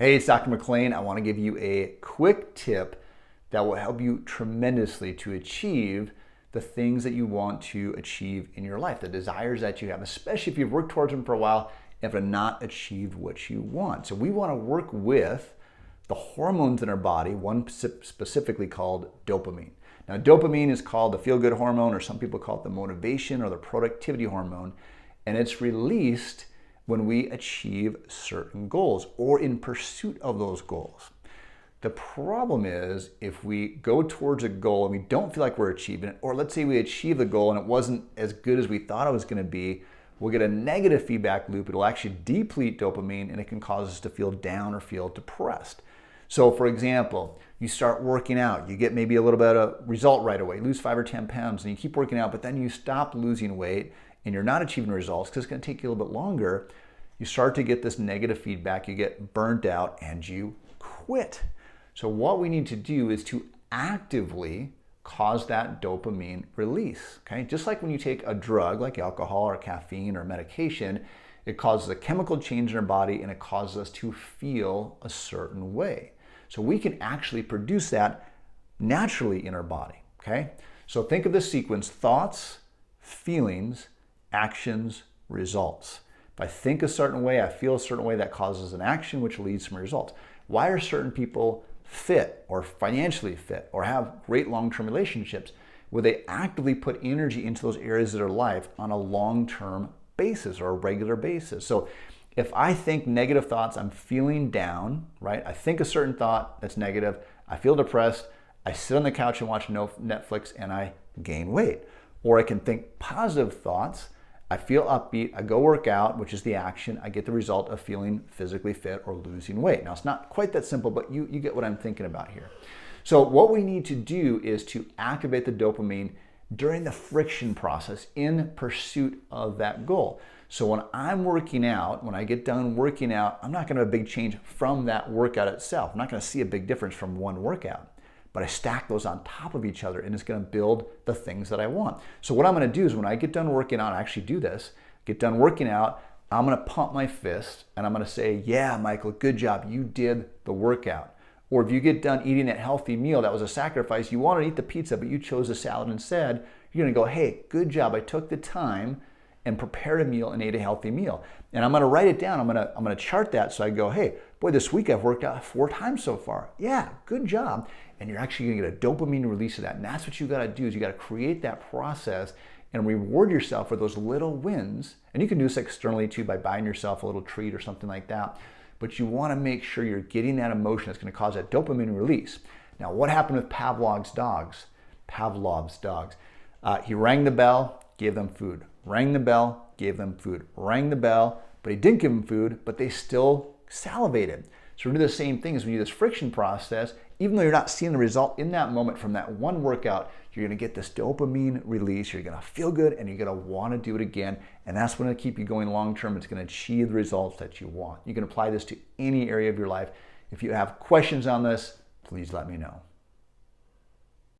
Hey, it's Dr. McLean. I want to give you a quick tip that will help you tremendously to achieve the things that you want to achieve in your life, the desires that you have, especially if you've worked towards them for a while and have not achieved what you want. So we want to work with the hormones in our body, one specifically called dopamine. Now, dopamine is called the feel-good hormone, or some people call it the motivation or the productivity hormone, and it's released when we achieve certain goals or in pursuit of those goals. The problem is if we go towards a goal and we don't feel like we're achieving it, or let's say we achieve the goal and it wasn't as good as we thought it was going to be, we'll get a negative feedback loop. It'll actually deplete dopamine and it can cause us to feel down or feel depressed. So for example, you start working out, you get maybe a little bit of result right away, lose 5 or 10 pounds, and you keep working out, but then you stop losing weight and you're not achieving results because it's going to take you a little bit longer. You start to get this negative feedback, you get burnt out, and you quit. So what we need to do is to actively cause that dopamine release, okay? Just like when you take a drug like alcohol or caffeine or medication, it causes a chemical change in our body and it causes us to feel a certain way. So we can actually produce that naturally in our body, okay? So think of this sequence: thoughts, feelings, actions, results. If I think a certain way, I feel a certain way, that causes an action which leads to results. Why are certain people fit or financially fit or have great long-term relationships? Where they actively put energy into those areas of their life on a long-term basis or a regular basis. So if I think negative thoughts, I'm feeling down, right? I think a certain thought that's negative, I feel depressed, I sit on the couch and watch Netflix and I gain weight. Or I can think positive thoughts, I feel upbeat, I go work out, which is the action, I get the result of feeling physically fit or losing weight. Now, it's not quite that simple, but you get what I'm thinking about here. So what we need to do is to activate the dopamine during the friction process in pursuit of that goal. So when I'm working out, when I get done working out, I'm not going to have a big change from that workout itself. I'm not going to see a big difference from one workout. But I stack those on top of each other and it's going to build the things that I want. So what I'm going to do is when I get done working out, I actually do this, get done working out, I'm going to pump my fist and I'm going to say, yeah, Michael, good job. You did the workout. Or if you get done eating that healthy meal, that was a sacrifice. You wanted to eat the pizza, but you chose a salad instead. You're going to go, hey, good job. I took the time and prepared a meal and ate a healthy meal. And I'm going to write it down. I'm going to chart that. So I go, hey, boy, this week I've worked out 4 times so far. Yeah, good job. And you're actually going to get a dopamine release of that. And that's what you got to do, is you got to create that process and reward yourself for those little wins. And you can do this externally too by buying yourself a little treat or something like that. But you want to make sure you're getting that emotion that's going to cause that dopamine release. Now, what happened with Pavlov's dogs? He rang the bell, gave them food. Rang the bell, gave them food. Rang the bell, but he didn't give them food, but they still salivated. So we do the same thing as we do this friction process. Even though you're not seeing the result in that moment from that one workout, you're going to get this dopamine release. You're going to feel good and you're going to want to do it again. And that's going to keep you going long term. It's going to achieve the results that you want. You can apply this to any area of your life. If you have questions on this, please let me know.